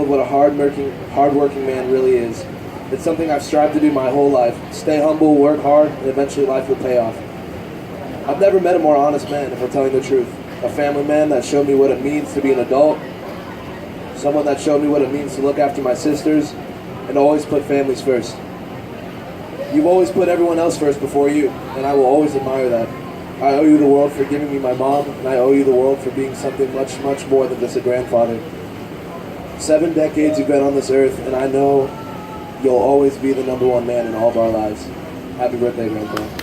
what a hard-working man really is. It's something I've strived to do my whole life. Stay humble, work hard, and eventually life will pay off. I've never met a more honest man, if we're telling the truth. A family man that showed me what it means to be an adult. Someone that showed me what it means to look after my sisters and always put families first. You've always put everyone else first before you, and I will always admire that. I owe you the world for giving me my mom, and I owe you the world for being something much, much more than just a grandfather. 7 decades you've been on this earth, and I know you'll always be the #1 man in all of our lives. Happy birthday, Grandpa.